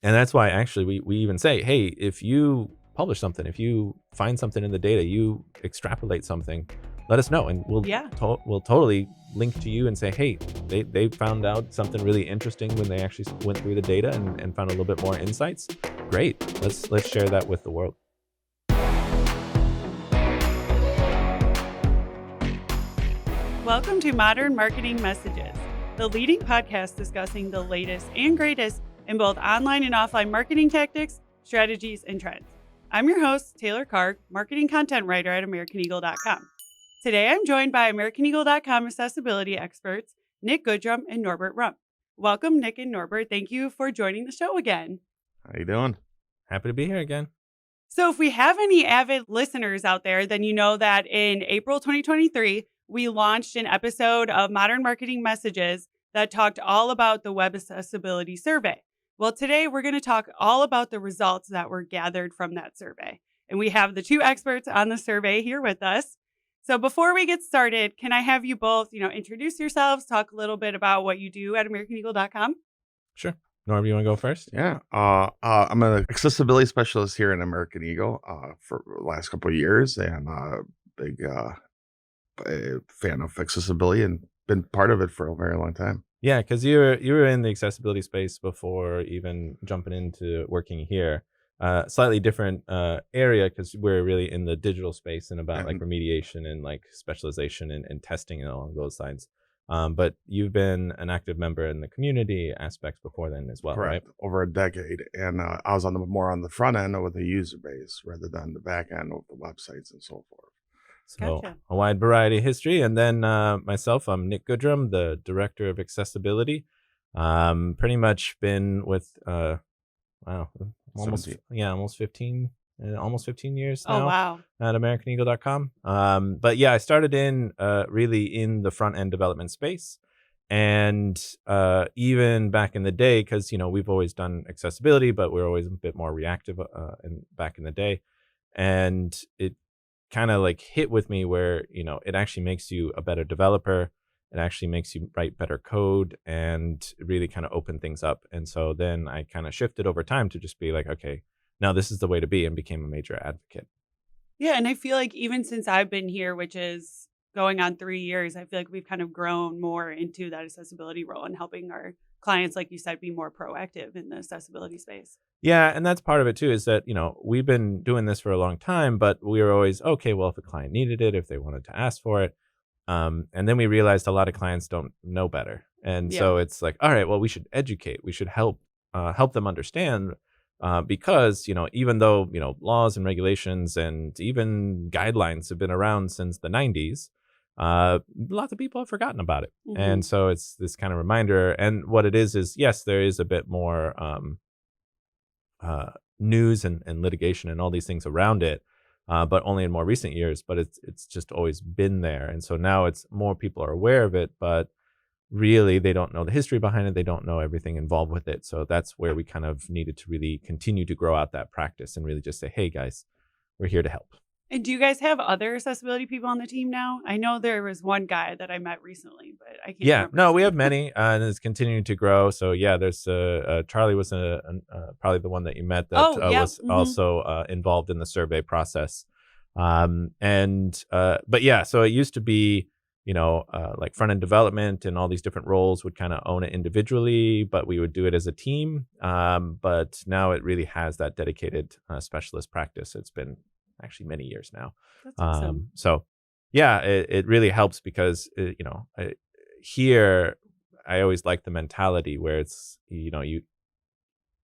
And that's why actually we even say, hey, if you publish something, if you find something in the data, you extrapolate something, let us know, and Yeah. we'll totally link to you and say, hey, they found out something really interesting when they actually went through the data and found a little bit more insights. Great, let's share that with the world. Welcome to Modern Marketing Messages, the leading podcast discussing the latest and greatest in both online and offline marketing tactics, strategies, and trends. I'm your host, Taylor Karg, marketing content writer at AmericanEagle.com. Today, I'm joined by AmericanEagle.com accessibility experts, Nick Goodrum and Norbert Rump. Welcome, Nick and Norbert. Thank you for joining the show again. How you doing? Happy to be here again. So if we have any avid listeners out there, then you know that in April 2023, we launched an episode of Modern Marketing Messages that talked all about the Web Accessibility Survey. Well, today we're going to talk all about the results that were gathered from that survey. And we have the two experts on the survey here with us. So before we get started, can I have you both, introduce yourselves, talk a little bit about what you do at AmericanEagle.com? Sure. Norm, you want to go first? Yeah. I'm an accessibility specialist here in American Eagle for the last couple of years, and big fan of accessibility and been part of it for a very long time. Yeah, because you were in the accessibility space before even jumping into working here. Slightly different area because we're really in the digital space and about like remediation and like specialization and testing and along those lines. But you've been an active member in the community aspects before then as well, Correct. right? Over a decade, and I was more on the front end with the user base rather than the back end of the websites and so forth. So Gotcha. a wide variety of history. And then myself, I'm Nick Goodrum, the director of accessibility. Pretty much been with almost 15 years now. Oh, wow. At AmericanEagle.com. But yeah, I started in really in the front end development space. And even back in the day, because we've always done accessibility, but we're always a bit more reactive back in the day. And it kind of like hit with me where it actually makes you a better developer. It actually makes you write better code and really kind of open things up. And so then I kind of shifted over time to just be like, okay, now this is the way to be, and became a major advocate. Yeah, and I feel like even since I've been here, which is going on 3 years, I feel like we've kind of grown more into that accessibility role and helping our clients, like you said, be more proactive in the accessibility space. Yeah, and that's part of it too, is that, we've been doing this for a long time, but we were always, okay, well, if a client needed it, if they wanted to ask for it. And then we realized a lot of clients don't know better. And so it's like, all right, well, we should educate. We should help them understand because, even though, laws and regulations and even guidelines have been around since the 90s, lots of people have forgotten about it. Mm-hmm. And so it's this kind of reminder. And what it is, yes, there is a bit more news and litigation and all these things around it, but only in more recent years. But it's just always been there. And so now it's more people are aware of it, but really they don't know the history behind it. They don't know everything involved with it. So that's where we kind of needed to really continue to grow out that practice and really just say, hey guys, we're here to help. And do you guys have other accessibility people on the team now? I know there was one guy that I met recently, but I can't remember. No, we have many, and it's continuing to grow. So yeah, there's Charlie was probably the one that you met that was also involved in the survey process. But yeah, so it used to be, like front end development and all these different roles would kind of own it individually, but we would do it as a team. But now it really has that dedicated specialist practice. It's been actually many years now. That's awesome. So yeah, it really helps because, here I always like the mentality where it's, you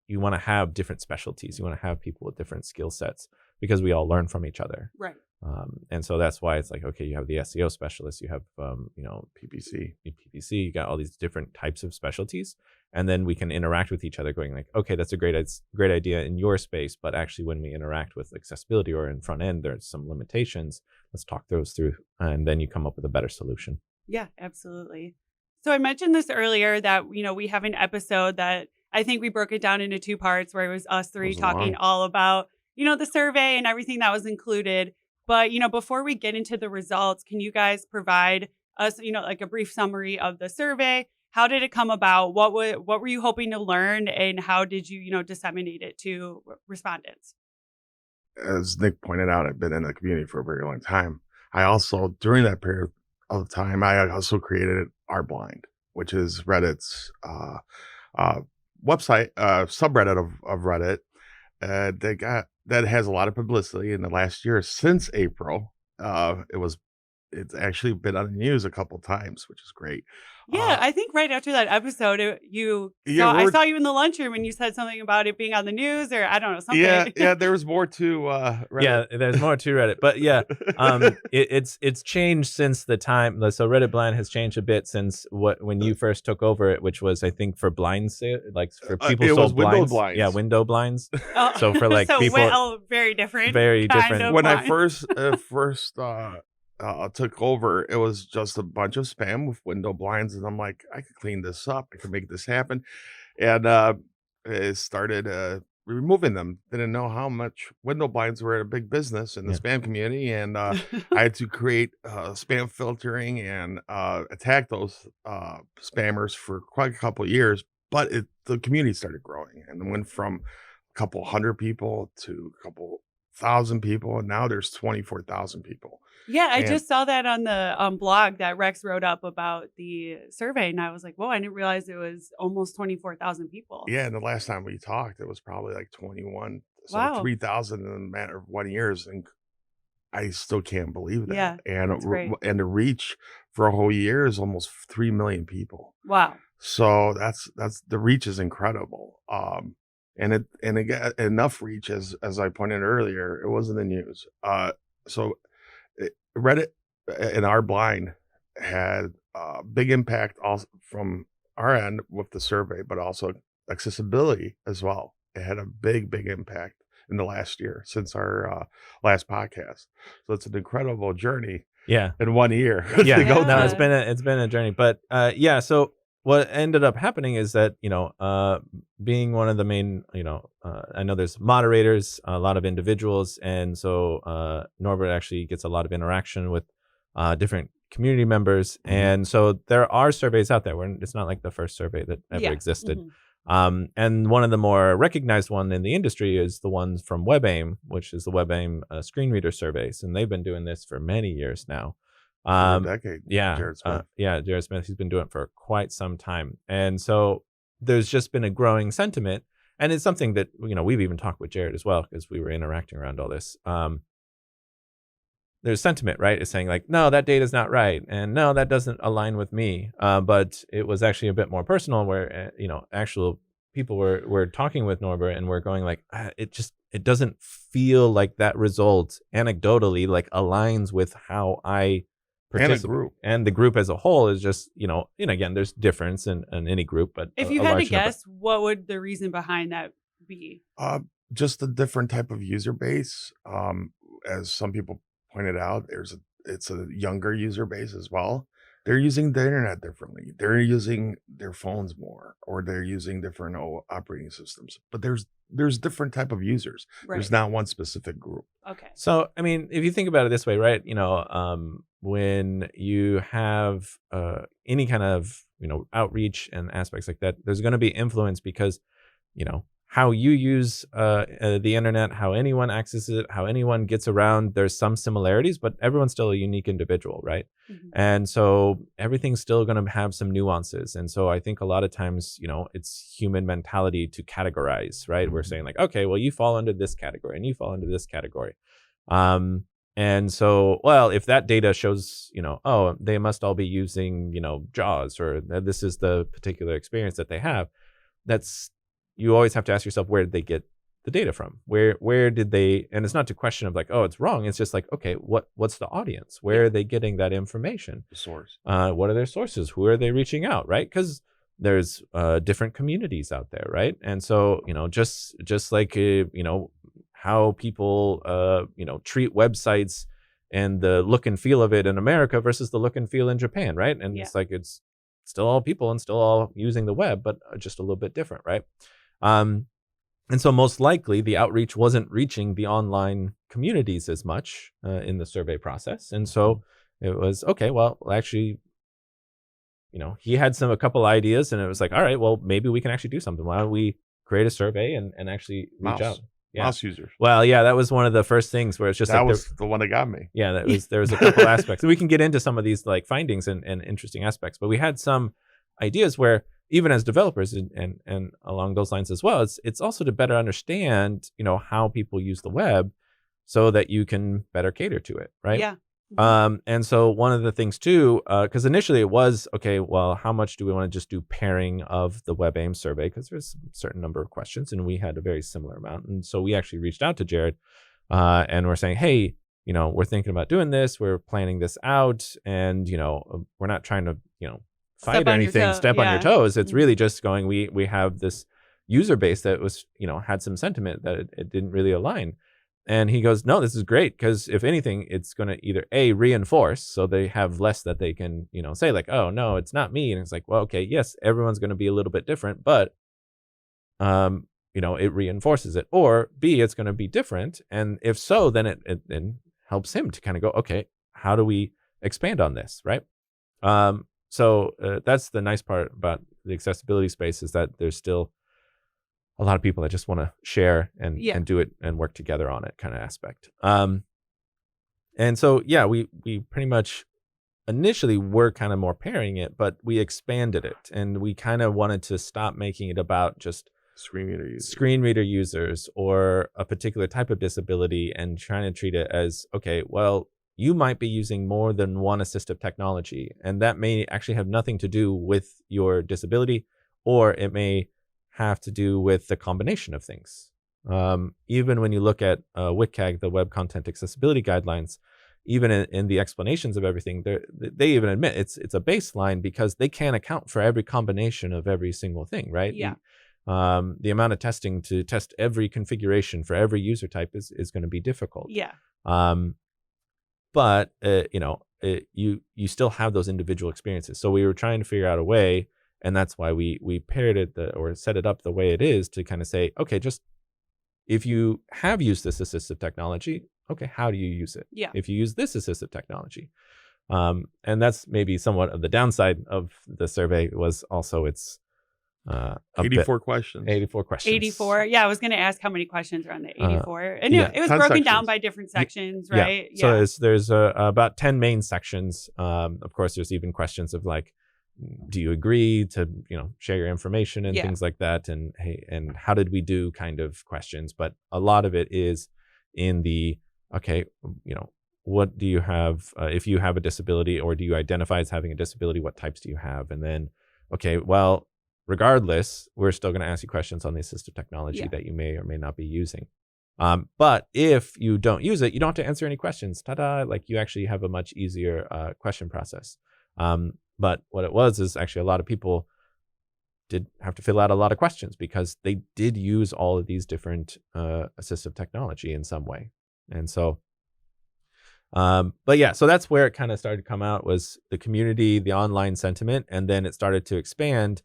want to have different specialties. You want to have people with different skill sets because we all learn from each other. Right. And so that's why it's like, okay, you have the SEO specialist, you have, PPC, you got all these different types of specialties. And then we can interact with each other going like, okay, that's a great idea in your space. But actually when we interact with accessibility or in front end, there's some limitations. Let's talk those through. And then you come up with a better solution. Yeah, absolutely. So I mentioned this earlier that, we have an episode that I think we broke it down into 2 parts where it was us 3 talking all about, the survey and everything that was included. But, before we get into the results, can you guys provide us, like a brief summary of the survey, How did it come about? What were you hoping to learn, and how did you, disseminate it to respondents? As Nick pointed out, I've been in the community for a very long time. I also, during that period of time, I also created Our Blind, which is Reddit's uh, website, subreddit of Reddit. That has a lot of publicity in the last year since April. It's actually been on the news a couple times, which is great. Yeah, Uh, I think right after that episode, yeah, I we're saw you in the lunchroom and you said something about it being on the news, or I don't know, yeah, something. yeah. There was more to Yeah, Reddit. there's more to Reddit, but yeah, it's changed since the time. So Reddit Blind has changed a bit since when you first took over it, which was I think for blinds, like for people It was sold window blinds. Yeah, blinds. window blinds. Oh, So for like so people, very different very kind different. of When I blind. first took over, it was just a bunch of spam with window blinds, and I'm like, I could clean this up. I could make this happen, and it started removing them. Didn't know how much window blinds were a big business in the Yeah, spam community, and I had to create spam filtering and attack those spammers for quite a couple of years. But the community started growing and went from a couple hundred people to a couple thousand people, and now there's 24,000 people. Yeah, I And just saw that on the blog that Rex wrote up about the survey, and I was like, "Whoa!" I didn't realize it was almost 24,000 people. yeah, and the last time we talked, it was probably like 21, so Wow. 3,000 in a matter of 1 years, and I still can't believe that. Yeah, that's great. And the reach for a whole year is almost 3 million people. Wow. So that's the reach is incredible. And it got enough reach as I pointed earlier, it was in the news. So Reddit and Our Blind had a big impact also from our end with the survey, but also accessibility as well. It had a big impact in the last year since our last podcast. So it's an incredible journey yeah. in 1 year Yeah, to go no, through. it's been a journey, but yeah. So what ended up happening is that being one of the main, I know there's moderators, a lot of individuals, and so Norbert actually gets a lot of interaction with different community members, Mhm. and so there are surveys out there. It's not like the first survey that ever Yeah. existed. Mhm. And one of the more recognized one in the industry is the ones from WebAIM, which is the WebAIM screen reader surveys, and they've been doing this for many years now. Over a Um, decade. yeah, Jared Smith. Jared Smith, he's been doing it for quite some time, and so there's just been a growing sentiment, and it's something that we've even talked with Jared as well because we were interacting around all this. There's sentiment, right? It's saying like, no, that data's not right, and no, that doesn't align with me. But it was actually a bit more personal, where actual people were talking with Norbert and we're going like, it doesn't feel like that result anecdotally like aligns with how I And a participate, group. and the group as a whole is just and again, there's difference in any group, but If a you had to large number. guess, what would the reason behind that be? Uh, just a different type of user base. As some people pointed out, it's a younger user base as well. They're using the internet differently. They're using their phones more, or they're using different operating systems. But there's different type of users. Right. There's not one specific group. Okay. So, I mean, if you think about it this way, right? When you have any kind of outreach and aspects like that, there's going to be influence because how you use the internet, how anyone accesses it, how anyone gets around. There's some similarities, but everyone's still a unique individual, right? Mhm. And so everything's still going to have some nuances. And so I think a lot of times, it's human mentality to categorize, right? We're saying like, okay, well, you fall under this category and you fall under this category. And so, well, if that data shows, oh, they must all be using, JAWS, or this is the particular experience that they have, you always have to ask yourself, where did they get the data from? Where did they, and it's not to question of like, oh, it's wrong. It's just like, okay, what's the audience? Where are they getting that information? The source. What are their sources? Who are they reaching out? Right? Because there's different communities out there, right? And so, just like, how people, treat websites and the look and feel of it in America versus the look and feel in Japan, right? And Yeah. it's like, it's still all people and still all using the web, but just a little bit different, right? And so most likely the outreach wasn't reaching the online communities as much in the survey process. And so it was, okay, well, actually, he had a couple ideas, and it was like, all right, well, maybe we can actually do something. Why don't we create a survey and actually reach out? Yeah. Mouse users. Well, yeah, that was one of the first things where it's just that like was the one that got me. yeah, there was a couple aspects. And we can get into some of these like findings and interesting aspects, but we had some ideas where even as developers and along those lines as well, it's also to better understand, how people use the web so that you can better cater to it, right? Yeah. And so one of the things too, because initially it was, okay, well, how much do we want to just do pairing of the WebAIM survey? Because there's a certain number of questions and we had a very similar amount. And so we actually reached out to Jared and we're saying, hey, we're thinking about doing this. We're planning this out. And, we're not trying to, fight or anything, step on your toes. It's really just going, we have this user base that was, had some sentiment that it didn't really align. And he goes, no, this is great, because if anything, it's going to either reinforce, so they have less that they can, say like, oh no, it's not me. And it's like, well, okay, yes, everyone's going to be a little bit different, but it reinforces it. Or B, it's going to be different. And if so, then it helps him to kind of go, okay, how do we expand on this, right? So that's the nice part about the accessibility space, is that there's still a lot of people that just want to share and do it and work together on it kind of aspect. And so, yeah, we pretty much initially were kind of more pairing it, but we expanded it, and we kind of wanted to stop making it about just screen reader users or a particular type of disability, and trying to treat it as, okay, well, you might be using more than one assistive technology, and that may actually have nothing to do with your disability, or it may have to do with the combination of things. Even when you look at WCAG, the Web Content Accessibility Guidelines, even in the explanations of everything, they even admit it's a baseline, because they can't account for every combination of every single thing, right? Yeah. The amount of testing to test every configuration for every user type is going to be difficult. Yeah. But you still have those individual experiences. So we were trying to figure out a way, and that's why we paired it or set it up the way it is, to kind of say, okay, just if you have used this assistive technology, okay, how do you use it? Yeah. If you use this assistive technology, and that's maybe somewhat of the downside of the survey, was also it's 84 questions. 84 questions. 84. Yeah, I was going to ask how many questions are on the 84. And it was 10 broken down sections. by different sections, right? Yeah. So there's about 10 main sections. Of course, there's even questions of like, do you agree to share your information and things like that, and hey, and how did we do kind of questions. But a lot of it is in the, okay, what do you have, if you have a disability, or do you identify as having a disability, what types do you have? And then, okay, well, regardless, we're still going to ask you questions on the assistive technology that you may or may not be using. But if you don't use it, you don't have to answer any questions. Ta-da! Like, you actually have a much easier question process. But what it was is actually a lot of people did have to fill out a lot of questions, because they did use all of these different assistive technology in some way. And so, but yeah, so that's where it kind of started to come out, was the community, the online sentiment, and then it started to expand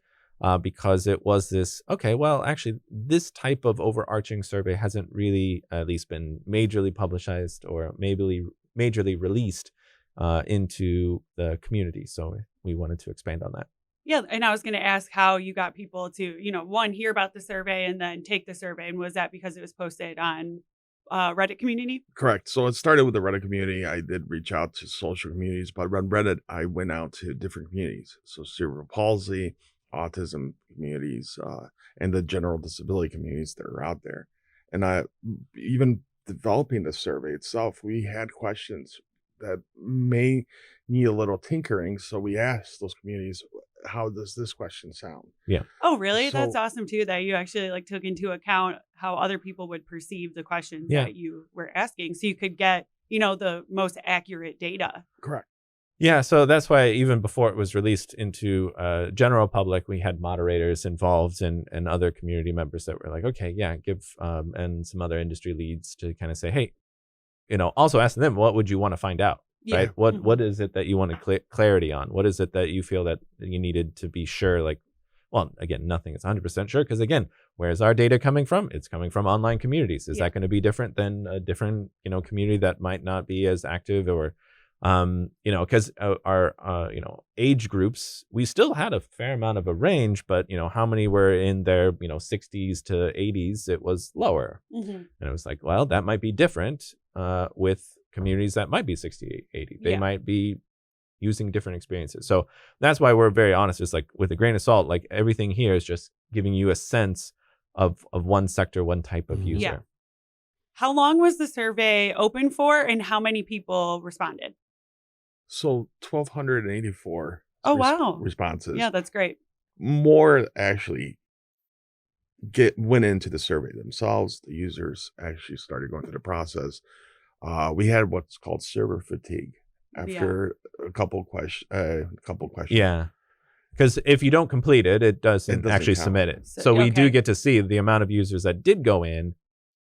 because it was this, okay, well, actually, this type of overarching survey hasn't really at least been majorly publicized or maybe majorly released into the community. So we wanted to expand on that. Yeah. And I was going to ask how you got people to, one, hear about the survey and then take the survey. And was that because it was posted on Reddit community? Correct. So it started with the Reddit community. I did reach out to social communities, but on Reddit, I went out to different communities. So cerebral palsy, autism communities, and the general disability communities that are out there. And even developing the survey itself, we had questions that may need a little tinkering. So we asked those communities, how does this question sound? Yeah. Oh, really? So, that's awesome too, that you actually took into account how other people would perceive the questions that you were asking, so you could get, the most accurate data. Correct. Yeah, so that's why even before it was released into general public, we had moderators involved and other community members that were like, okay, yeah, give and some other industry leads to kind of say, hey, also asking them, what would you want to find out? Yeah. Right? What is it that you wanted clarity on? What is it that you feel that you needed to be sure? Like, well, again, nothing is 100% sure, because again, where's our data coming from? It's coming from online communities. Is that going to be different than a different, community that might not be as active or Because our age groups, we still had a fair amount of a range, but how many were in their 60s to 80s? It was lower, Mhm. and it was like, well, that might be different with communities that might be 60, 80. They Yeah. might be using different experiences. So that's why we're very honest. It's like with a grain of salt, like everything here is just giving you a sense of one sector, one type of Mhm. user. Yeah. How long was the survey open for, and how many people responded? So 1,284 Oh, wow. responses. Yeah, that's great. More actually went into the survey themselves. The users actually started going through the process. We had what's called server fatigue after a couple questions. Yeah. Because if you don't complete it, it doesn't doesn't actually count. submit it. So- So we do okay. get to see the amount of users that did go in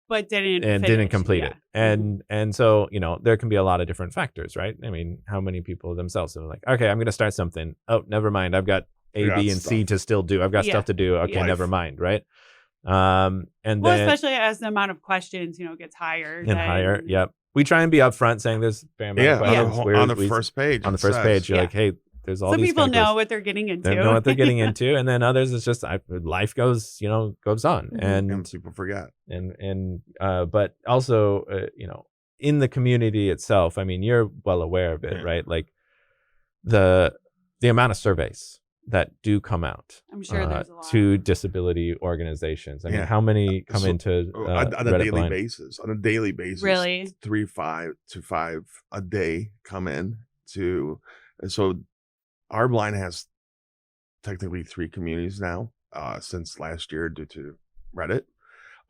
But didn't and finish. didn't complete Yeah. it. And so, there can be a lot of different factors, right? I mean, how many people themselves are like, okay, I'm going to start something. Oh, never mind. I've got A, got B, and C stuff. to still do. I've got Yeah. stuff to do. Okay, Yeah. never Life. mind, right? And Well, then especially as the amount of questions, gets higher. and higher. Yep. We try and be upfront saying there's a fair amount of questions. On the first page. On the it first says, page, you're Yeah. like, hey, there's all Some these people categories. know what they're getting into. They know what they're getting into, and then others, it's just life goes on, Mhm. and people forget. but also, in the community itself, I mean, you're well aware of it, Yeah. right? Like the amount of surveys that do come out I'm sure there's a lot. to disability organizations. I mean, Yeah. how many come So, into on a Reddit daily Blind? basis. On a daily basis, Really? 5 a day come in to. So our blind has technically 3 communities now since last year due to Reddit.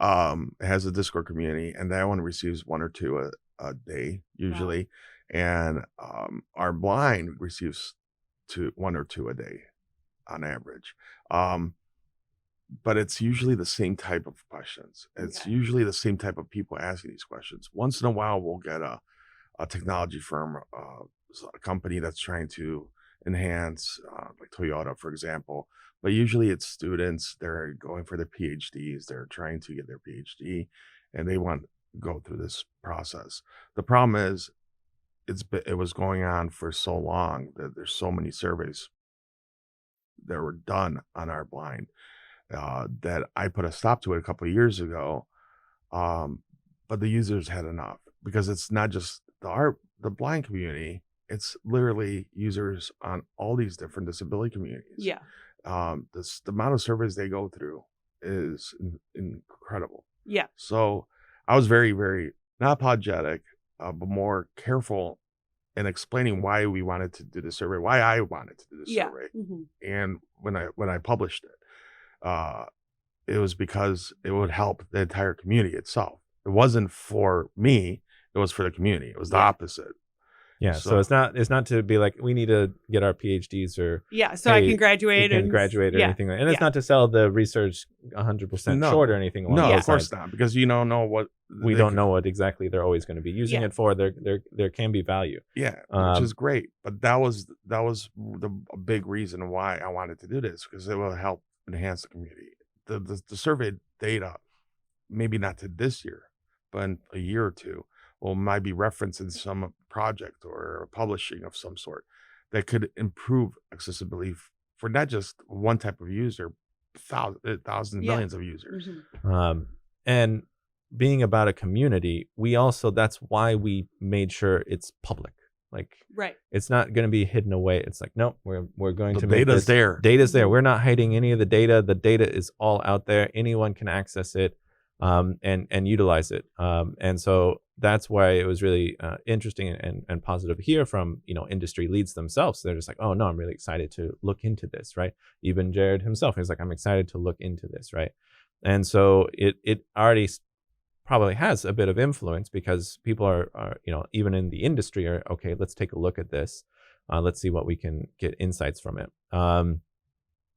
It has a Discord community, and that one receives 1 or 2 a day usually, and our blind receives 1 or 2 a day on average. But it's usually the same type of questions. It's Okay. usually the same type of people asking these questions. Once in a while, we'll get a technology firm, a company that's trying to enhance, like Toyota, for example. But usually it's students. They're going for their PhDs. They're trying to get their PhD, and they want to go through this process. The problem is, it was going on for so long that there's so many surveys that were done on our blind that I put a stop to it a couple of years ago. But the users had enough, because it's not just the blind community. It's literally users on all these different disability communities. Yeah. The amount of surveys they go through is incredible. Yeah. So I was very, very not apologetic, but more careful in explaining why we wanted to do the survey, why I wanted to do the Yeah. survey. Mhm. And when I published it, it was because it would help the entire community itself. It wasn't for me; it was for the community. It was the Yeah. opposite. Yeah, so it's not to be like we need to get our PhDs or Yeah. So I hey, can graduate you can and graduate or yeah. anything like that. And it's Yeah. not to sell the research 100% No. short or anything along No, those of course lines. not, because you don't know what We don't know what exactly they're always going to be using Yeah. it for. There can be value. Yeah, which is great. But that was a big reason why I wanted to do this, because it will help enhance the community. The survey data, maybe not to this year, but in a year or two, might be referenced in some project or publishing of some sort that could improve accessibility for not just one type of user, thousands, Yeah. millions of users. Mhm. And being about a community, that's why we made sure it's public. Like Right. it's not going to be hidden away. It's like, nope, we're going The to make data's this. there. Data's there. Mhm. We're not hiding any of the data. The data is all out there. Anyone can access it, and utilize it. And so that's why it was really interesting and positive to hear from industry leads themselves. They're just like, oh no, I'm really excited to look into this, right? Even Jared himself is like, I'm excited to look into this, right? And so it already probably has a bit of influence, because people are even in the industry are okay, let's take a look at this, let's see what we can get insights from it. And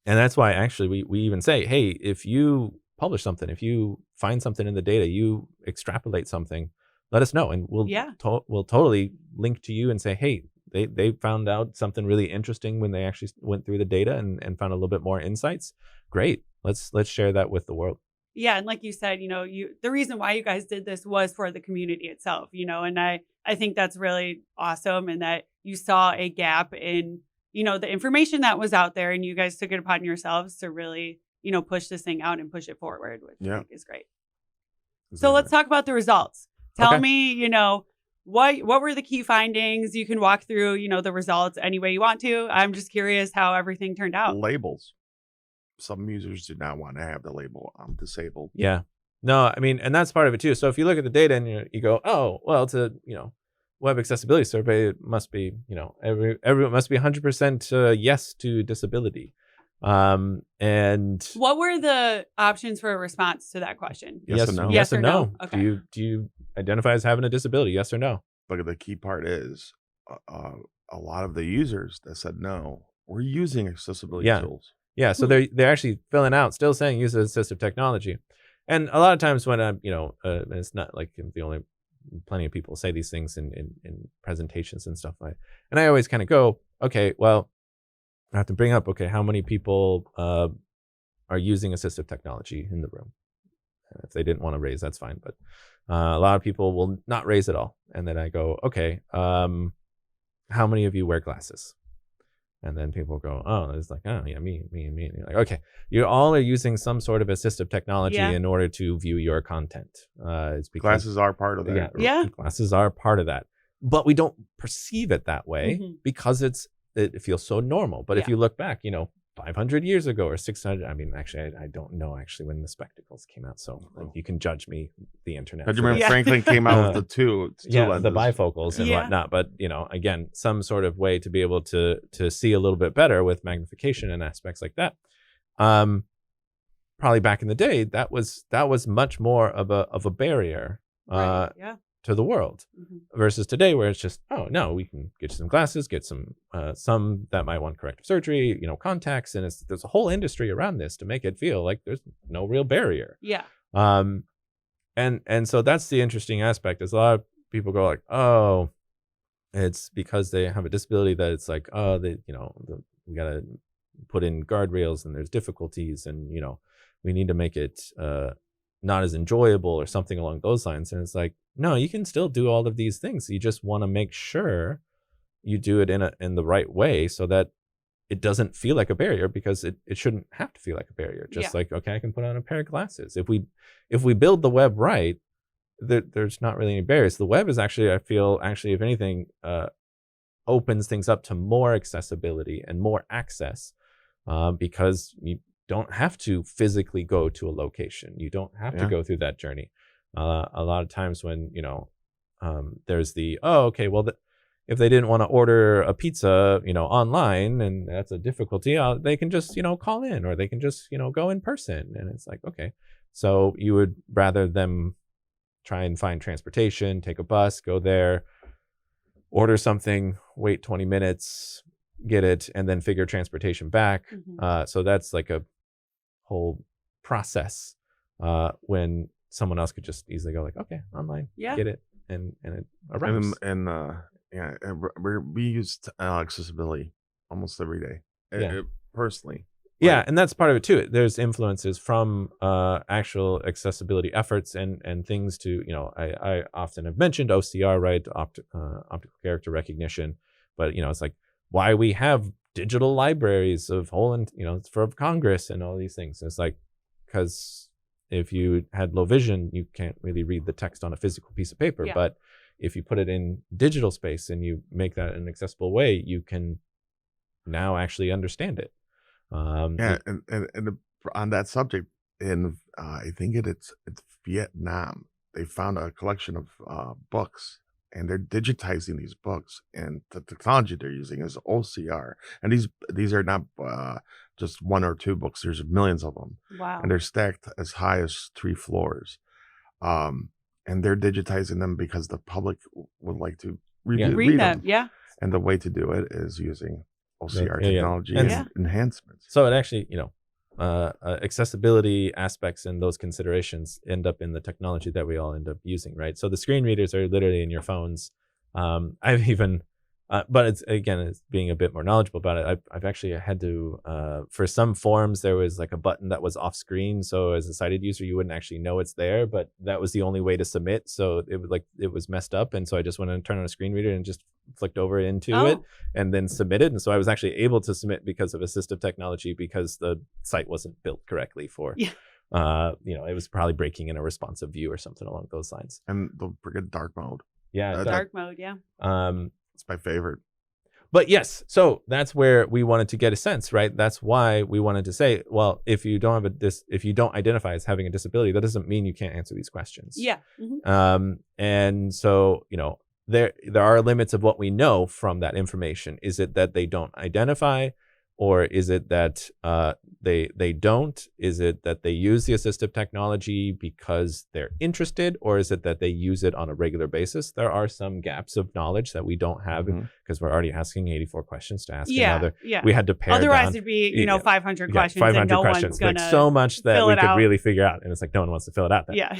that's why actually we even say, hey, if you publish something, if you find something in the data, you extrapolate something, let us know, and we'll Yeah. we'll totally link to you and say, hey, they found out something really interesting when they actually went through the data and found a little bit more insights. Great, let's share that with the world. Yeah, and like you said, the reason why you guys did this was for the community itself, and I think that's really awesome, and that you saw a gap in, the information that was out there, and you guys took it upon yourselves to really, push this thing out and push it forward, which I Yeah. think is great. So Exactly. let's talk about the results. Tell Okay. me, what were the key findings? You can walk through, the results any way you want to. I'm just curious how everything turned out. Labels. Some users do not want to have the label "I'm disabled." Yeah. No, I mean, and that's part of it too. So if you look at the data and you go, oh, well, it's a web accessibility survey, it must be everyone must be 100% yes to disability. And What were the options for a response to that question? Yes or no? Yes Yes or or no. no? Okay. Do you identify as having a disability? Yes or no? But the key part is a lot of the users that said no were using accessibility Yeah. tools. Yeah, so they're actually filling out, still saying use assistive technology, and a lot of times when I'm, it's not like the only, plenty of people say these things in presentations and stuff like, and I always kind of go, okay, well, I have to bring up, okay, how many people are using assistive technology in the room? If they didn't want to raise, that's fine, but a lot of people will not raise at all, and then I go, okay, how many of you wear glasses? And then people go, oh, it's like, oh, yeah, me. And you're like, okay, you all are using some sort of assistive technology Yeah. in order to view your content. It's because Glasses are part of that. Yeah. glasses are part of that. But we don't perceive it that way Mhm. because it feels so normal. But if Yeah. you look back, 500 years ago or 600, I mean, actually, I don't know actually when the spectacles came out. So you can judge me, the internet. But you for remember Yeah. Franklin came out with the two lenses. the bifocals and Yeah. whatnot. But again, some sort of way to be able to see a little bit better with magnification and aspects like that. Probably back in the day, that was much more of a barrier Right. Yeah. to the world Mhm. versus today, where it's just, oh no, we can get you some glasses, get some that might want corrective surgery, contacts, and there's a whole industry around this to make it feel like there's no real barrier. Yeah. And so that's the interesting aspect, is a lot of people go like, oh, it's because they have a disability that it's like, oh, we got to put in guardrails and there's difficulties, and we need to make it not as enjoyable or something along those lines. And it's like, no, you can still do all of these things. You just want to make sure you do it in the right way so that it doesn't feel like a barrier, because it shouldn't have to feel like a barrier. Just Yeah. like, okay, I can put on a pair of glasses. If we build the web right, there's not really any barriers. The web is actually, I feel, if anything, opens things up to more accessibility and more access, because you don't have to physically go to a location. You don't have to Yeah. go through that journey. A lot of times when, there's the, oh, okay, well, if they didn't want to order a pizza, online, and that's a difficulty, they can just, call in, or they can just, go in person. And it's like, okay, so you would rather them try and find transportation, take a bus, go there, order something, wait 20 minutes, get it, and then figure transportation back. Mhm. So that's like a whole process, when someone else could just easily go like, okay, online, Yeah. get it, and it arrives. And we use accessibility almost every day. Yeah. Personally. Yeah, Like, and that's part of it too. There's influences from actual accessibility efforts and things to, I often have mentioned OCR, right? Optical character recognition. But, it's like why we have digital libraries of it's for Congress and all these things. It's like, because if you had low vision, you can't really read the text on a physical piece of paper. Yeah. But if you put it in digital space and you make that an accessible way, you can now actually understand it. yeah, and on that subject, in I think it's Vietnam, they found a collection of books, and they're digitizing these books, and the technology they're using is OCR, and these are not just one or two books. There's millions of them, Wow. and they're stacked as high as 3 floors, and they're digitizing them because the public would like to Yeah. Read them. that. Yeah. And the way to do it is using OCR Yeah, yeah. technology And- and enhancements. So it actually, accessibility aspects and those considerations end up in the technology that we all end up using, right? So the screen readers are literally in your phones. I've even But it's being a bit more knowledgeable about it. I've actually had to, for some forms, there was like a button that was off screen. So as a sighted user, you wouldn't actually know it's there, but that was the only way to submit. So it was messed up. And so I just went and turned on a screen reader and just flicked over into it and then submitted. And so I was actually able to submit because of assistive technology, because the site wasn't built correctly for, it was probably breaking in a responsive view or something along those lines. And the friggin' dark mode. Yeah. Dark mode. Yeah. It's my favorite. But yes, so that's where we wanted to get a sense, right? That's why we wanted to say, well, if you don't if you don't identify as having a disability, that doesn't mean you can't answer these questions. Yeah. Mm-hmm. And so, there are limits of what we know from that information. Is it that they don't identify, or is it that they don't? Is it that they use the assistive technology because they're interested, or is it that they use it on a regular basis? There are some gaps of knowledge that we don't have because we're already asking 84 questions to ask another. Yeah. We had to pare Otherwise, down. it'd be 500 questions, 500 and no questions, one's gonna so much that we could out. really figure out, and it's like no one wants to fill it out. Then. Yeah.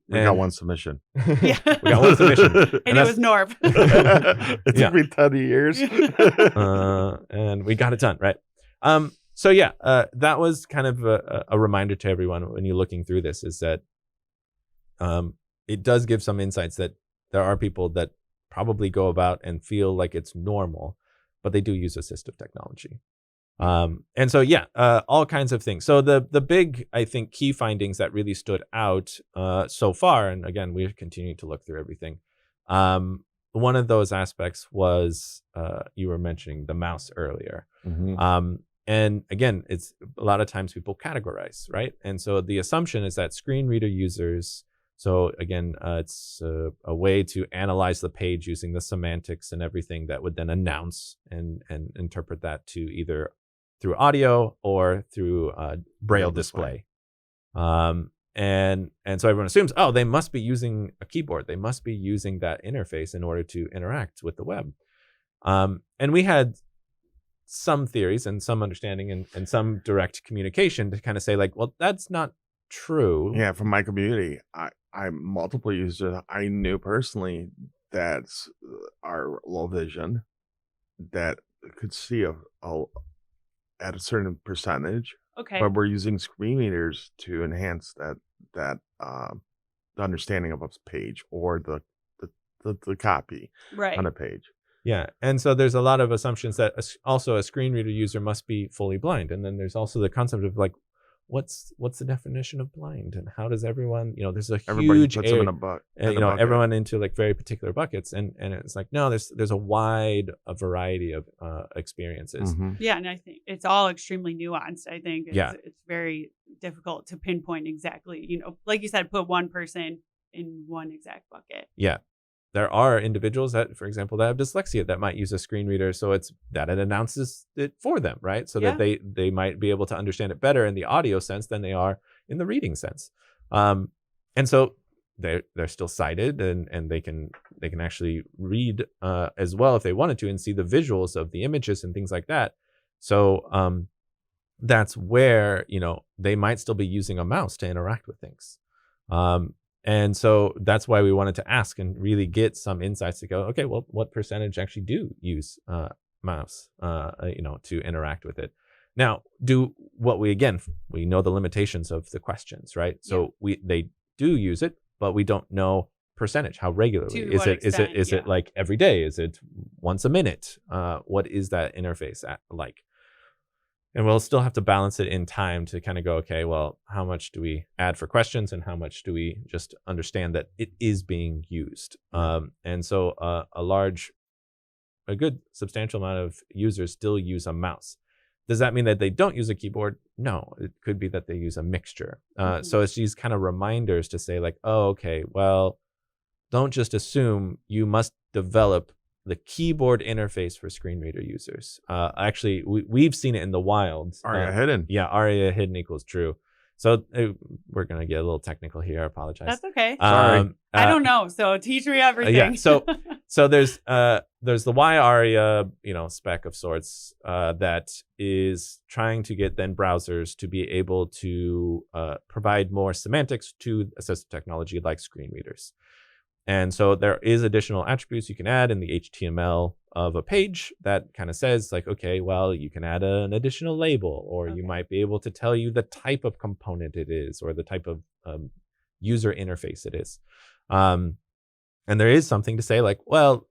We got one submission. Yeah. We got one submission, and it was Norv. It took me 10 years, and we got it done. Right. So yeah, that was kind of a reminder to everyone when you're looking through this, is that it does give some insights that there are people that probably go about and feel like it's normal, but they do use assistive technology. And so, yeah, all kinds of things. So the big, I think, key findings that really stood out so far, and again, we're continuing to look through everything. One of those aspects was you were mentioning the mouse earlier. Mm-hmm. And again, it's a lot of times people categorize, right? And so the assumption is that screen reader users, so again, it's a way to analyze the page using the semantics and everything that would then announce and interpret that to either through audio or through braille display. And so everyone assumes, they must be using a keyboard. They must be using that interface in order to interact with the web. And we had some theories and some understanding and some direct communication to kind of say, like, well, that's not true. Yeah, from my community, I'm multiple users. I knew personally that are low vision that could see at a certain percentage. Okay. But we're using screen readers to enhance that the understanding of a page or the copy on a page. Yeah. And so there's a lot of assumptions that also a screen reader user must be fully blind. And then there's also the concept of like, what's the definition of blind, and how does everyone, there's everybody huge puts them in a bucket. Everyone into like very particular buckets, and it's like, no, there's a wide variety of experiences. Mm-hmm. Yeah, and I think it's all extremely nuanced. I think it's very difficult to pinpoint exactly, like you said, put one person in one exact bucket. Yeah. There are individuals that, for example, that have dyslexia that might use a screen reader, so it announces it for them, right? So that they might be able to understand it better in the audio sense than they are in the reading sense. And so they're still sighted, and they can actually read as well if they wanted to, and see the visuals of the images and things like that. So that's where they might still be using a mouse to interact with things. And so that's why we wanted to ask and really get some insights to go, okay, well, what percentage actually do use mouse, to interact with it? Now, we know the limitations of the questions, right? So they do use it, but we don't know percentage, how regularly. Is it like every day? Is it once a minute? What is that interface like? And we'll still have to balance it in time to kind of go, okay, well, how much do we add for questions, and how much do we just understand that it is being used? And so a good substantial amount of users still use a mouse. Does that mean that they don't use a keyboard? No, it could be that they use a mixture. So it's these kind of reminders to say like, oh, okay, well, don't just assume you must develop the keyboard interface for screen reader users. Actually, we've seen it in the wild. ARIA hidden. Yeah, ARIA hidden equals true. So we're going to get a little technical here. I apologize. That's okay. Sorry. I don't know. So teach me everything. Yeah. So there's the Y-ARIA, spec of sorts that is trying to get then browsers to be able to provide more semantics to assistive technology like screen readers. And so there is additional attributes you can add in the HTML of a page that kind of says like, okay, well, you can add an additional label, or you Okay. might be able to tell you the type of component it is, or the type of user interface it is. And there is something to say like, well,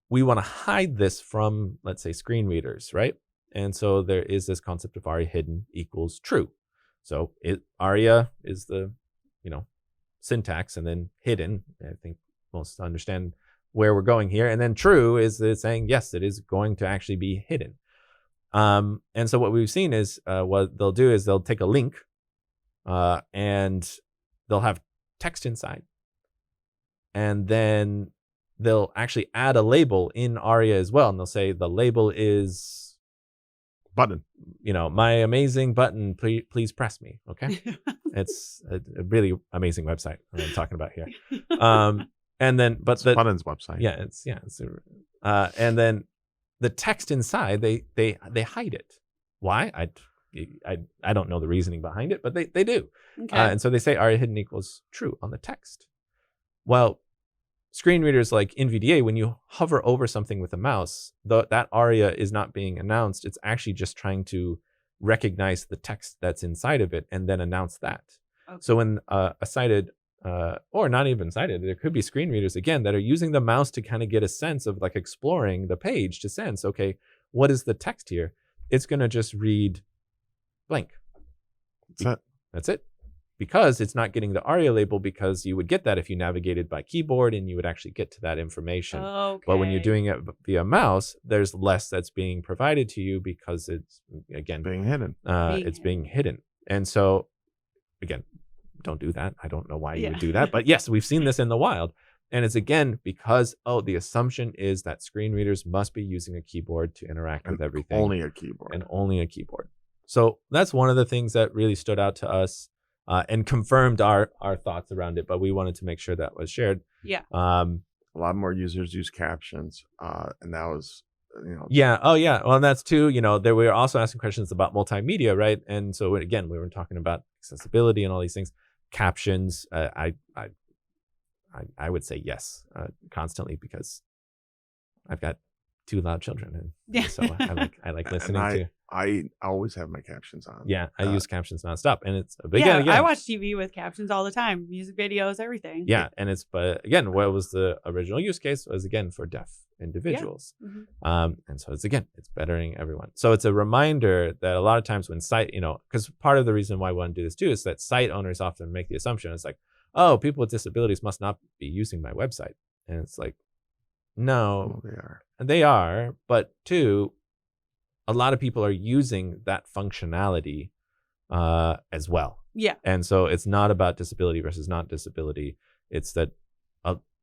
we want to hide this from, let's say, screen readers, right? And so there is this concept of ARIA hidden equals true. So ARIA is the, syntax, and then hidden, I think most understand where we're going here. And then true is it's saying, yes, it is going to actually be hidden. And so what we've seen is what they'll do is they'll take a link and they'll have text inside. And then they'll actually add a label in ARIA as well. And they'll say the label is button. My amazing button, please press me. Okay. It's a really amazing website that I'm talking about here. And then, but it's Button's website. And then the text inside, they hide it. Why? I don't know the reasoning behind it, but they do. Okay. And so they say ARIA hidden equals true on the text. Well, screen readers like NVDA, when you hover over something with a mouse, that ARIA is not being announced. It's actually just trying to recognize the text that's inside of it and then announce that. Okay. So when a sighted, or not even sighted, there could be screen readers again that are using the mouse to kind of get a sense of like exploring the page to sense, okay, what is the text here? It's going to just read blank. That's it. Because it's not getting the ARIA label, because you would get that if you navigated by keyboard and you would actually get to that information. Okay. But when you're doing it via mouse, there's less that's being provided to you because it's, again, being hidden. Being hidden. And so, again, don't do that. I don't know why you would do that. But yes, we've seen this in the wild. And it's, again, because, the assumption is that screen readers must be using a keyboard to interact with everything. Only a keyboard. And only a keyboard. So that's one of the things that really stood out to us. And confirmed our thoughts around it, but we wanted to make sure that was shared. Yeah. A lot more users use captions, and that was, Yeah. Oh, yeah. Well, and that's too. There we were also asking questions about multimedia, right? And so again, we were talking about accessibility and all these things. Captions, I would say yes, constantly, because I've got 2 loud children, and so I like listening to. I always have my captions on. Yeah, I use captions nonstop, and it's again, I watch TV with captions all the time, music videos, everything. Yeah, and but again, what was the original use case was, again, for deaf individuals. Yeah. Mm-hmm. And so it's bettering everyone. So it's a reminder that a lot of times when site, because part of the reason why we want to do this too is that site owners often make the assumption it's like, oh, people with disabilities must not be using my website, and it's like, no, they are, but two, a lot of people are using that functionality as well. Yeah. And so it's not about disability versus not disability. It's that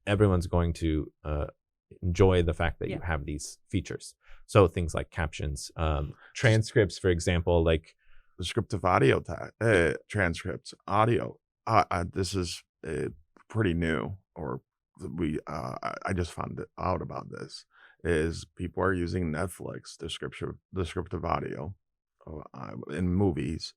everyone's going to enjoy the fact that you have these features. So things like captions, transcripts, for example, like descriptive audio transcripts, audio. This is pretty new, or I just found out about this. Is people are using Netflix descriptive audio in movies,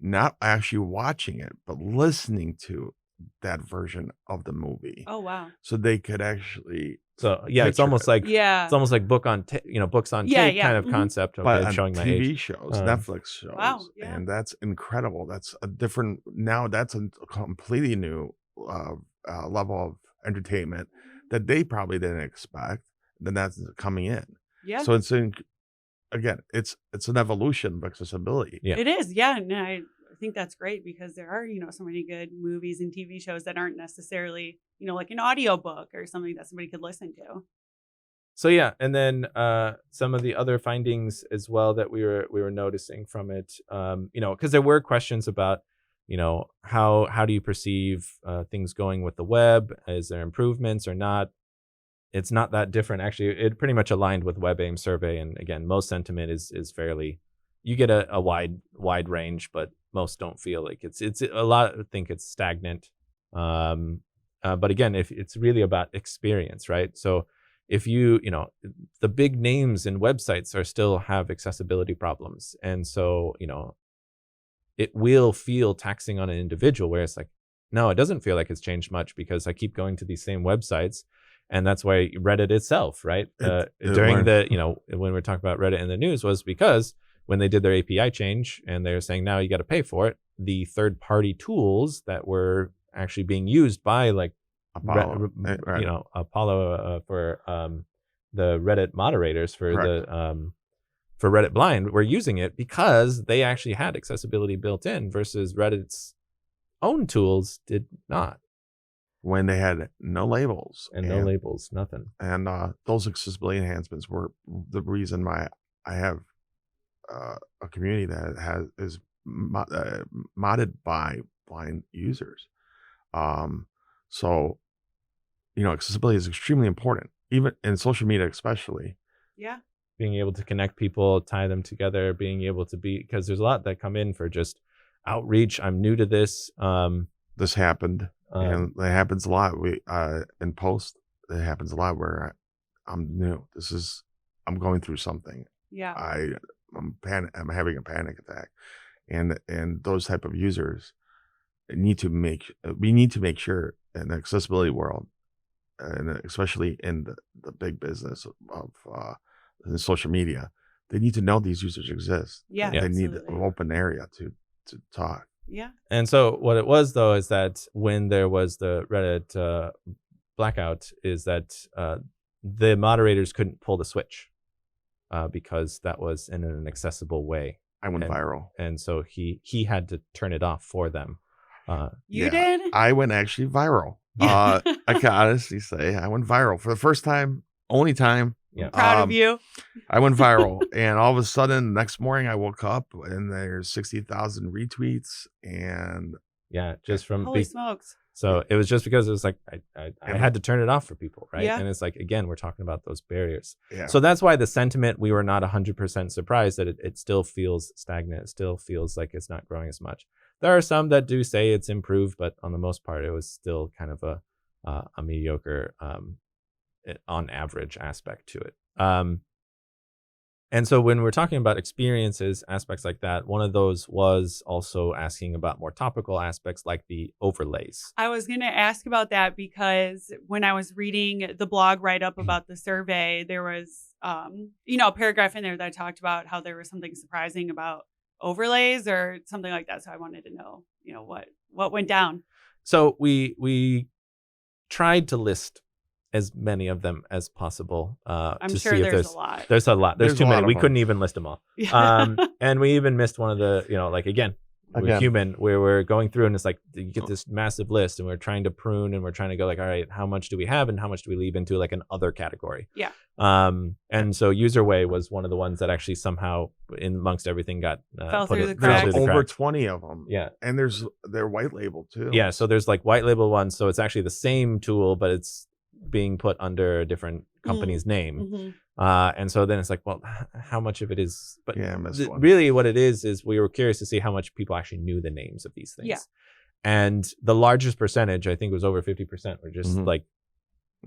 not actually watching it, but listening to that version of the movie. Oh, wow. So they could actually. So yeah, it's almost like book on books on tape kind of concept. Okay, but showing my TV age. shows, Netflix shows, wow, yeah. And that's incredible. That's a different. Now that's a completely new level of entertainment that they probably didn't expect. Then that's coming in. Yeah. So it's again, it's an evolution of accessibility. Yeah. It is. Yeah. And I think that's great, because there are, so many good movies and TV shows that aren't necessarily, like an audiobook or something that somebody could listen to. So yeah, and then some of the other findings as well that we were noticing from it, because there were questions about, how do you perceive things going with the web? Is there improvements or not? It's not that different. Actually, it pretty much aligned with WebAIM survey. And again, most sentiment is fairly, you get a wide range, but most don't feel like it's a lot think it's stagnant. But again, if it's really about experience, right? So if the big names in websites are still have accessibility problems. And so, it will feel taxing on an individual, where it's like, no, it doesn't feel like it's changed much, because I keep going to these same websites And that's why Reddit itself, right? During the, when we're talking about Reddit in the news, was because when they did their API change and they're saying now you got to pay for it, the third-party tools that were actually being used by like Apollo, Apollo for the Reddit moderators for for Reddit Blind were using it because they actually had accessibility built in versus Reddit's own tools did not. When they had no labels and no labels, nothing. And those accessibility enhancements were the reason why I have a community that is modded by blind users. So, accessibility is extremely important, even in social media, especially. Yeah. Being able to connect people, tie them together, being able to because there's a lot that come in for just outreach. I'm new to this. This happened. And it happens a lot. In post, it happens a lot where I'm new. I'm going through something. Yeah. I'm having a panic attack, and those type of users we need to make sure in the accessibility world, and especially in the big business of the social media, they need to know these users exist. Yeah. They absolutely. need an open area to talk. Yeah. And so what it was, though, is that when there was the Reddit blackout, is that the moderators couldn't pull the switch because that was in an accessible way. I went viral. And so he had to turn it off for them. You did? I went actually viral. I can honestly say I went viral for the first time, only time. Yeah. Proud of you. I went viral, and all of a sudden, the next morning, I woke up and there's 60,000 retweets, and just from holy smokes. So it was just because it was like I had to turn it off for people, right? Yeah. And it's like, again, we're talking about those barriers. Yeah. So that's why the sentiment, we were not 100% surprised that it still feels stagnant. It still feels like it's not growing as much. There are some that do say it's improved, but on the most part, it was still kind of a mediocre on average aspect to it. And so when we're talking about experiences, aspects like that, one of those was also asking about more topical aspects like the overlays. I was going to ask about that because when I was reading the blog write-up about the survey, there was, a paragraph in there that talked about how there was something surprising about overlays or something like that. So I wanted to know, what went down. So we tried to list as many of them as possible. I'm to sure see if there's a lot. There's a lot. There's too many. We them. couldn't even list them all. And we even missed one of the, again, we're human, where we're going through and it's like, you get this massive list and we're trying to prune and we're trying to go like, all right, how much do we have and how much do we leave into like an other category? Yeah. And so user way was one of the ones that actually somehow in amongst everything got fell through the cracks. There's over 20 of them. Yeah. And they're white label too. Yeah. So there's like white label ones. So it's actually the same tool, but it's being put under a different company's name. Mm-hmm. And so then it's like, well, how much of it is, but I missed one. Really what it is we were curious to see how much people actually knew the names of these things. Yeah. And the largest percentage, I think was over 50%, were just like,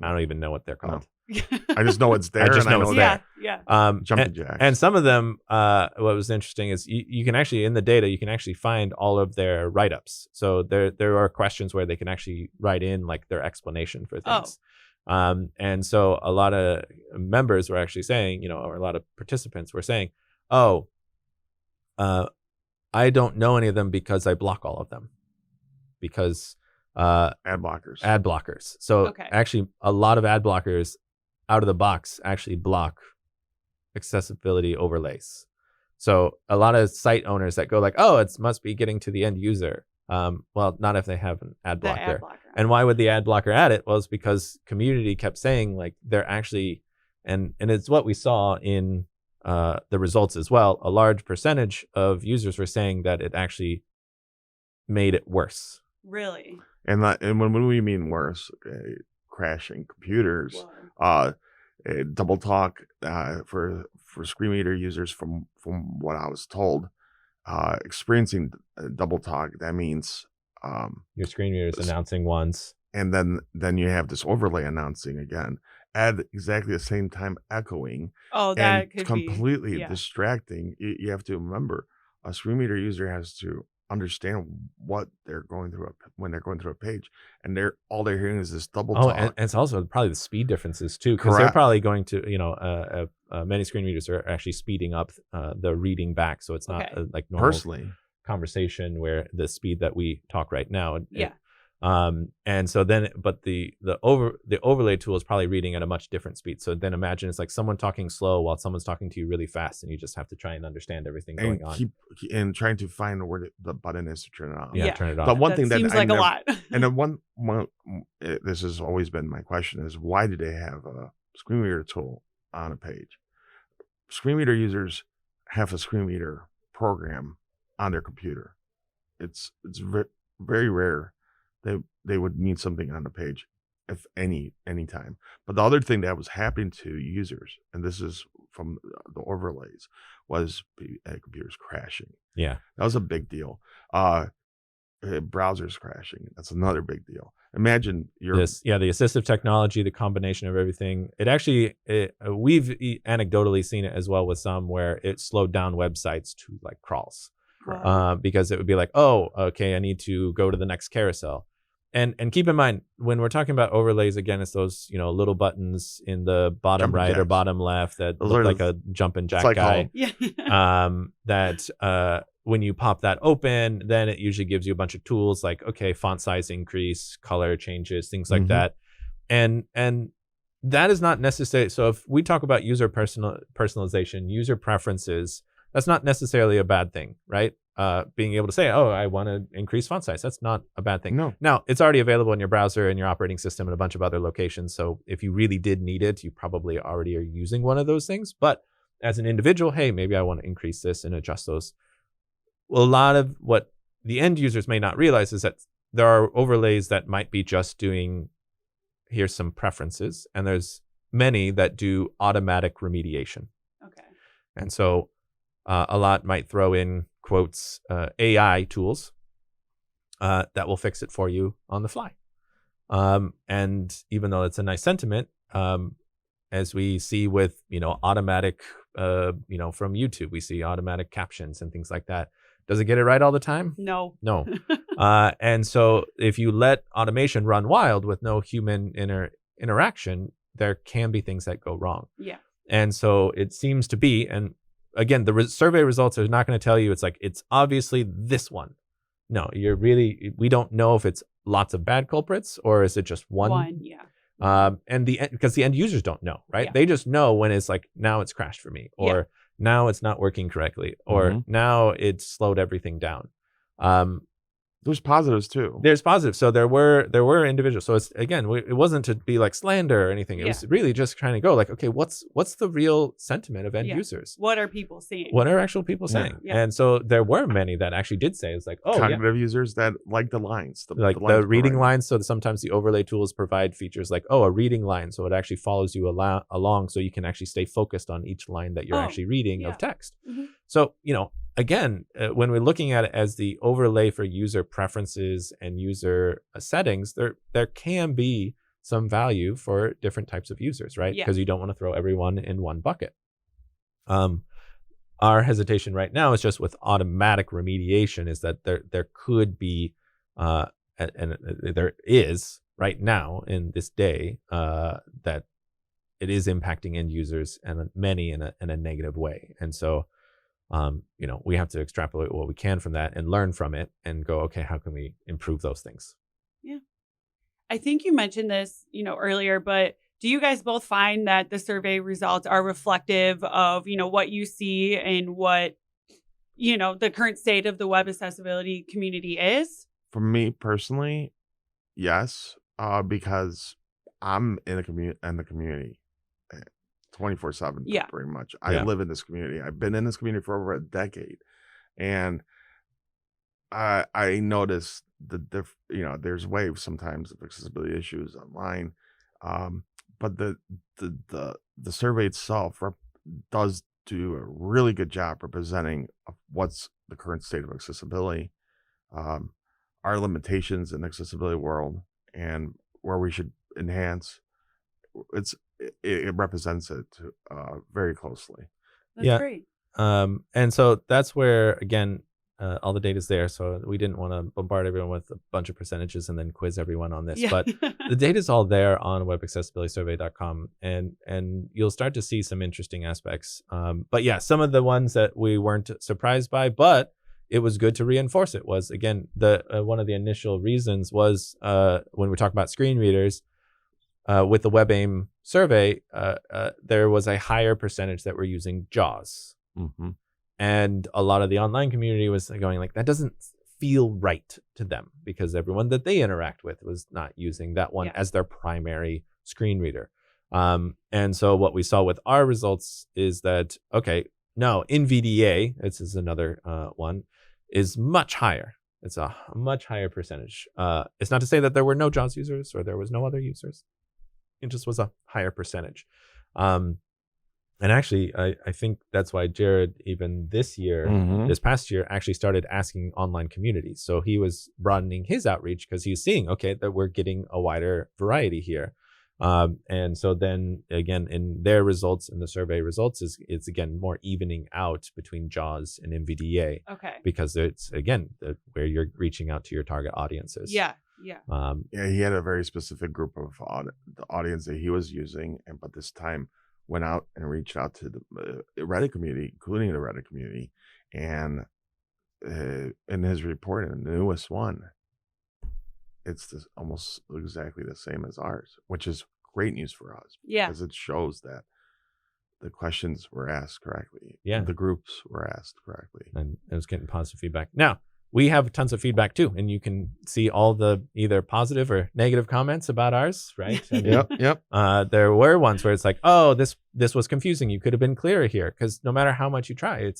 I don't even know what they're called. No. I just know it's there. I just know it's there. Yeah. Jumping jacks. And some of them, what was interesting is you can actually, in the data, you can actually find all of their write-ups. So there are questions where they can actually write in like their explanation for things. And so a lot of members were actually saying, or a lot of participants were saying, I don't know any of them because I block all of them because ad blockers. So actually a lot of ad blockers out of the box actually block accessibility overlays. So a lot of site owners that go like, it must be getting to the end user. Well, not if they have an ad blocker. And why would the ad blocker add it? Well, it's because community kept saying like they're actually, and it's what we saw in the results as well. A large percentage of users were saying that it actually made it worse. Really? And when we mean worse, crashing computers, double talk for screen reader users from what I was told. Experiencing double talk, that means your screen reader is announcing once, and then you have this overlay announcing again at exactly the same time, echoing. That could completely be distracting. You have to remember, a screen reader user has to understand what they're going through when they're going through a page, and all they're hearing is this double Oh, talk. and it's also probably the speed differences too, because they're Correct. probably going to, many screen readers are actually speeding up the reading back, so it's not Okay. like normal Personally, conversation where the speed that we talk right now. Yeah. And so then, but the overlay tool is probably reading at a much different speed. So then imagine it's like someone talking slow while someone's talking to you really fast, and you just have to try and understand everything and going on. and trying to find where the button is to turn it on. Yeah, Yeah. turn it on. The one That thing that seems I like never, a lot. and then this has always been my question is, why do they have a screen reader tool on a page? Screen reader users have a screen reader program on their computer. It's very rare they would need something on the page, if any time. But the other thing that was happening to users, and this is from the overlays, was computers crashing. Yeah. That was a big deal. Browsers crashing. That's another big deal. Imagine the assistive technology, the combination of everything. It actually, we've anecdotally seen it as well with some where it slowed down websites to like crawls, because it would be like, oh, okay, I need to go to the next carousel. And keep in mind, when we're talking about overlays, again, it's those little buttons in the bottom Jumping right or jacks. bottom left that Those look are like a jumping jack like guy. Yeah. That when you pop that open, then it usually gives you a bunch of tools like, okay, font size increase, color changes, things like that. And that is not necessary. So if we talk about user personalization, user preferences, that's not necessarily a bad thing, right? Being able to say, oh, I want to increase font size. That's not a bad thing. No. Now, it's already available in your browser and your operating system and a bunch of other locations. So if you really did need it, you probably already are using one of those things. But as an individual, hey, maybe I want to increase this and adjust those. Well, a lot of what the end users may not realize is that there are overlays that might be just doing, here's some preferences, and there's many that do automatic remediation. Okay. And so a lot might throw in quotes AI tools that will fix it for you on the fly. And even though it's a nice sentiment, as we see with automatic from YouTube, we see automatic captions and things like that. Does it get it right all the time? No. And so if you let automation run wild with no human interaction, there can be things that go wrong. Yeah. And so it seems to be, and again, the survey results are not going to tell you it's obviously this one. No, we don't know if it's lots of bad culprits or is it just one. Yeah. Because the end users don't know, right? Yeah. They just know when it's like, now it's crashed for me, or now it's not working correctly, or now it slowed everything down. There's positives too. There's positives. So there were individuals. So it's, again, it wasn't to be like slander or anything. It was really just trying to go like, okay, what's the real sentiment of end users? What are people seeing? What are actual people saying? Yeah. And so there were many that actually did say, it's like, oh, cognitive users that like the lines, the reading lines. So sometimes the overlay tools provide features like, oh, a reading line. So it actually follows you along so you can actually stay focused on each line that you're actually reading of text. So, again, when we're looking at it as the overlay for user preferences and user settings, there can be some value for different types of users, right? Because you don't want to throw everyone in one bucket. Our hesitation right now is just with automatic remediation is that there could be, and there is right now in this day, that it is impacting end users and many in a negative way. And so, we have to extrapolate what we can from that and learn from it and go, okay, how can we improve those things? Yeah. I think you mentioned this, earlier, but do you guys both find that the survey results are reflective of, what you see and what, the current state of the web accessibility community is? For me personally, yes, because I'm in the community 24/7, pretty much. I live in this community. I've been in this community for over a decade, and I noticed there's waves sometimes of accessibility issues online, but the survey itself does do a really good job representing what's the current state of accessibility, our limitations in the accessibility world, and where we should enhance. It represents it very closely. That's great. And so that's where, again, all the data's there, so we didn't want to bombard everyone with a bunch of percentages and then quiz everyone on this. Yeah. But the data's all there on webaccessibilitysurvey.com, and you'll start to see some interesting aspects. But yeah, some of the ones that we weren't surprised by, but it was good to reinforce it, was, again, the one of the initial reasons was when we talk about screen readers, with the WebAIM survey, there was a higher percentage that were using JAWS. Mm-hmm. And a lot of the online community was going like, that doesn't feel right to them, because everyone that they interact with was not using that one as their primary screen reader. And so what we saw with our results is that, okay, no, NVDA, this is another one, is much higher. It's a much higher percentage. It's not to say that there were no JAWS users or there was no other users. It just was a higher percentage. And actually, I think that's why Jared, even this year, this past year, actually started asking online communities. So he was broadening his outreach because he's seeing, okay, that we're getting a wider variety here. And so then again, in their results, in the survey results, it's again more evening out between JAWS and NVDA. Okay. Because it's, again, where you're reaching out to your target audiences. Yeah. Yeah, he had a very specific group of the audience that he was using, but this time went out and reached out to the Reddit community, including the Reddit community, and in his report, in the newest one, it's almost exactly the same as ours, which is great news for us. Yeah, because it shows that the questions were asked correctly. Yeah, the groups were asked correctly, and it was getting positive feedback. Now, we have tons of feedback too, and you can see all the either positive or negative comments about ours, right? I mean, yep. There were ones where it's like, oh, this was confusing. You could have been clearer here, because no matter how much you try,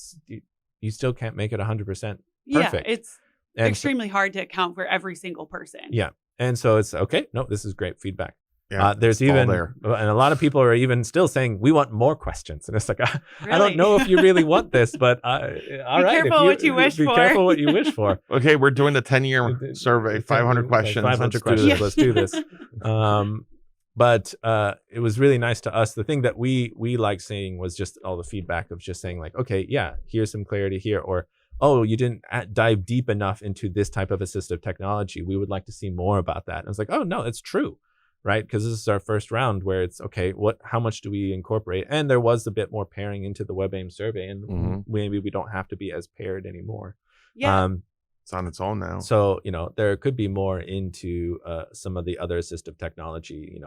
you still can't make it 100% perfect. Yeah, it's extremely hard to account for every single person. Yeah, and so it's okay. No, this is great feedback. Yeah, there's even there. And a lot of people are even still saying we want more questions, and it's like, Really? I don't know if you really want this, but all right, careful what you wish for. Be careful what you wish for. Okay, we're doing the 10-year survey, 500 questions. 500 questions. Let's do this. But it was really nice to us. The thing that we like seeing was just all the feedback of just saying like, okay, yeah, here's some clarity here, or oh, you didn't dive deep enough into this type of assistive technology. We would like to see more about that. And I was like, oh no, it's true. Right, because this is our first round where it's okay. How much do we incorporate? And there was a bit more pairing into the WebAIM survey, and maybe we don't have to be as paired anymore. Yeah, it's on its own now. So there could be more into some of the other assistive technology.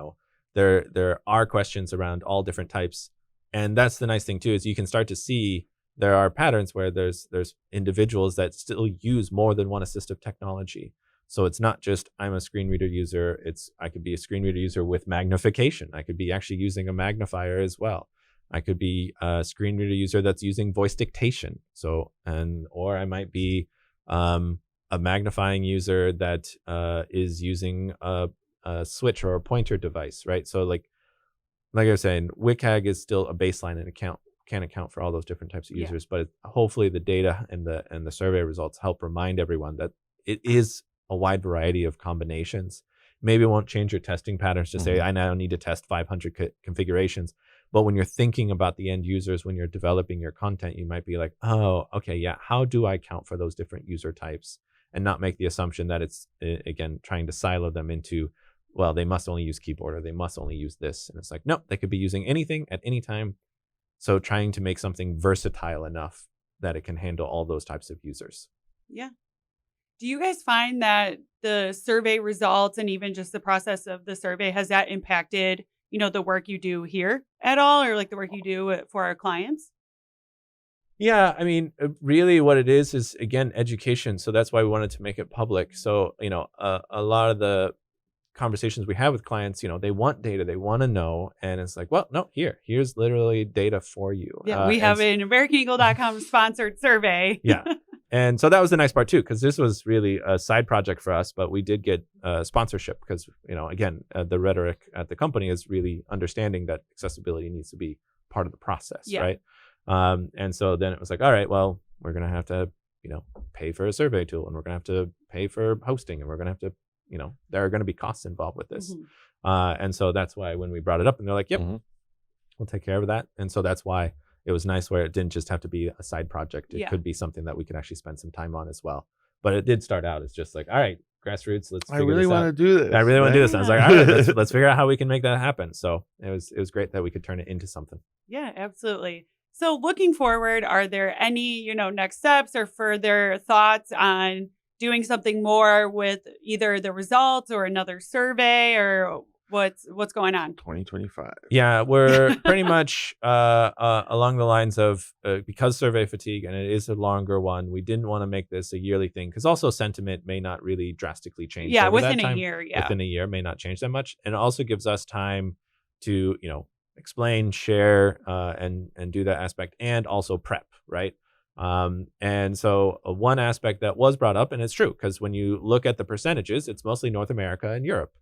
There are questions around all different types, and that's the nice thing too, is you can start to see there are patterns where there's individuals that still use more than one assistive technology. So it's not just I'm a screen reader user. I could be a screen reader user with magnification. I could be actually using a magnifier as well. I could be a screen reader user that's using voice dictation. Or I might be a magnifying user that is using a switch or a pointer device, right? So like I was saying, WCAG is still a baseline and can't account for all those different types of users, but hopefully the data and the survey results help remind everyone that it is a wide variety of combinations. Maybe it won't change your testing patterns to say, I now need to test 500 configurations. But when you're thinking about the end users, when you're developing your content, you might be like, oh, okay, yeah, how do I count for those different user types? And not make the assumption that it's, again, trying to silo them into, well, they must only use keyboard or they must only use this. And it's like, no, they could be using anything at any time. So trying to make something versatile enough that it can handle all those types of users. Yeah. Do you guys find that the survey results and even just the process of the survey, has that impacted, the work you do here at all, or like the work you do for our clients? Yeah, I mean, really what it is again, education. So that's why we wanted to make it public. So, a lot of the conversations we have with clients, they want data, they want to know. And it's like, well, no, here's literally data for you. Yeah, we have an AmericanEagle.com sponsored survey. Yeah. And so that was the nice part too, because this was really a side project for us, but we did get sponsorship because, again, the rhetoric at the company is really understanding that accessibility needs to be part of the process, right? And so then it was like, all right, well, we're going to have to, pay for a survey tool, and we're going to have to pay for hosting, and we're going to have to, there are going to be costs involved with this. And so that's why when we brought it up, and they're like, yep, we'll take care of that. And so that's why it was nice where it didn't just have to be a side project. It Yeah. could be something that we could actually spend some time on as well. But it did start out as just like, all right, grassroots, let's I figure really this want out. to do this. I really want to do this. And I was like, Yeah. all right, let's figure out how we can make that happen. So it was great that we could turn it into something. Yeah, absolutely. So looking forward, are there any, next steps or further thoughts on doing something more with either the results or another survey, or what's going on? 2025. Yeah, we're pretty much along the lines of because survey fatigue, and it is a longer one, we didn't want to make this a yearly thing because also sentiment may not really drastically change. Yeah, over that within a time. year. Yeah. Within a year may not change that much. And it also gives us time to, explain, share, and do that aspect, and also prep, right? And so one aspect that was brought up, and it's true, because when you look at the percentages, it's mostly North America and Europe.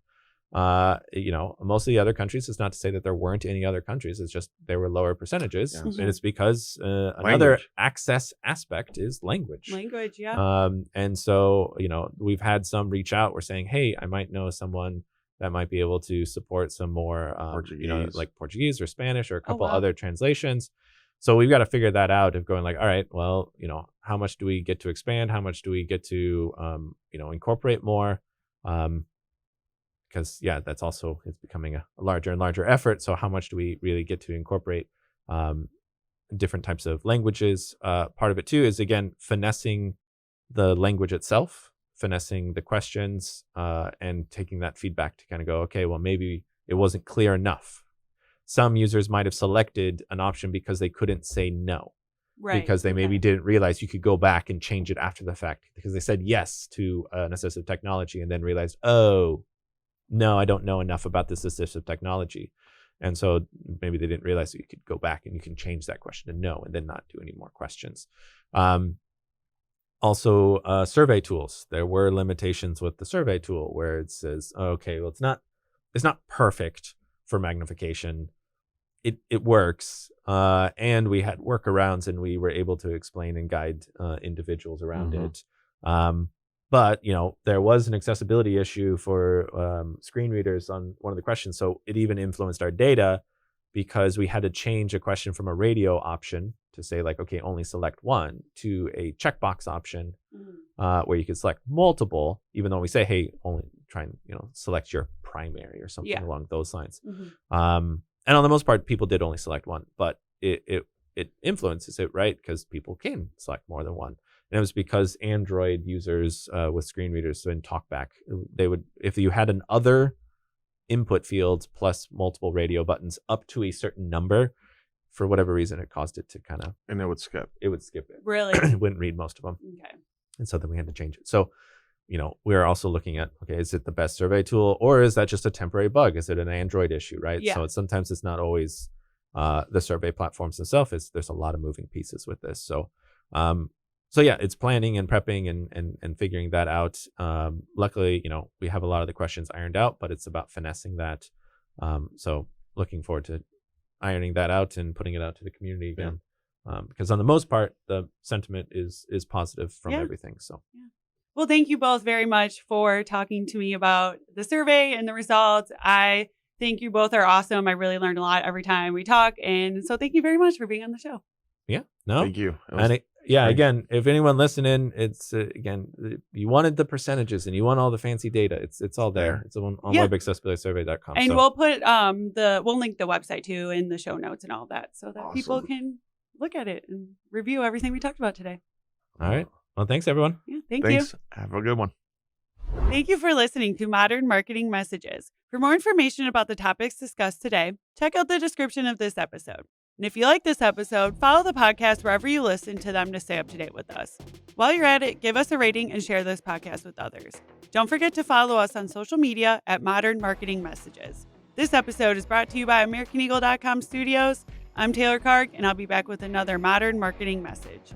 Most of the other countries, it's not to say that there weren't any other countries, it's just there were lower percentages. Yeah. Mhm. And it's because another Language. access aspect is language. Language. Yeah. And so, we've had some reach out. We're saying, hey, I might know someone that might be able to support some more, Portuguese. like Portuguese or Spanish or a couple wow. other translations. So we've got to figure that out of going like, all right, well, how much do we get to expand? How much do we get to, incorporate more? Because that's also, it's becoming a larger and larger effort. So how much do we really get to incorporate different types of languages? Part of it too is, again, finessing the language itself, finessing the questions, and taking that feedback to kind of go, okay, well, maybe it wasn't clear enough. Some users might have selected an option because they couldn't say no. Right. Because they maybe Okay. didn't realize you could go back and change it after the fact, because they said yes to an assistive technology and then realized, oh, no, I don't know enough about this assistive technology. And so maybe they didn't realize that you could go back and you can change that question to no and then not do any more questions. Also, survey tools. There were limitations with the survey tool where it says, okay, well, it's not perfect for magnification. It works. And we had workarounds, and we were able to explain and guide individuals around Mhm. it. But, there was an accessibility issue for screen readers on one of the questions. So it even influenced our data, because we had to change a question from a radio option to say like, okay, only select one, to a checkbox option Mhm. where you could select multiple, even though we say, hey, only try and, select your primary or something Yeah. along those lines. Mhm. And on the most part, people did only select one, but it influences it, right? Because people can select more than one. And it was because Android users with screen readers and talkback, they would, if you had an other input field plus multiple radio buttons up to a certain number, for whatever reason, it caused it to kind of, And it would skip. it would skip it. Really. It wouldn't read most of them. Okay. And so then we had to change it. So, we're also looking at, okay, is it the best survey tool, or is that just a temporary bug? Is it an Android issue, right? Yeah. So sometimes it's not always the survey platforms themselves. There's a lot of moving pieces with this. So, it's planning and prepping and figuring that out. Luckily, we have a lot of the questions ironed out, but it's about finessing that. So looking forward to ironing that out and putting it out to the community again. Because on the most part, the sentiment is positive from Yeah. everything. So. Well, thank you both very much for talking to me about the survey and the results. I think you both are awesome. I really learned a lot every time we talk. And so thank you very much for being on the show. Yeah. No. Thank you. It was- And again, if anyone listening, it's again, you wanted the percentages and you want all the fancy data. It's all there. It's on Yeah. webaccessibilitysurvey.com. And so. we'll put we'll link the website too in the show notes and all that, so that people Awesome. can look at it and review everything we talked about today. All right. Well, thanks everyone. Yeah, thank Thanks. Have a good one. you. Thank you for listening to Modern Marketing Messages. For more information about the topics discussed today, check out the description of this episode. And if you like this episode, follow the podcast wherever you listen to them to stay up to date with us. While you're at it, give us a rating and share this podcast with others. Don't forget to follow us on social media at Modern Marketing Messages. This episode is brought to you by AmericanEagle.com Studios. I'm Taylor Karg, and I'll be back with another Modern Marketing Message.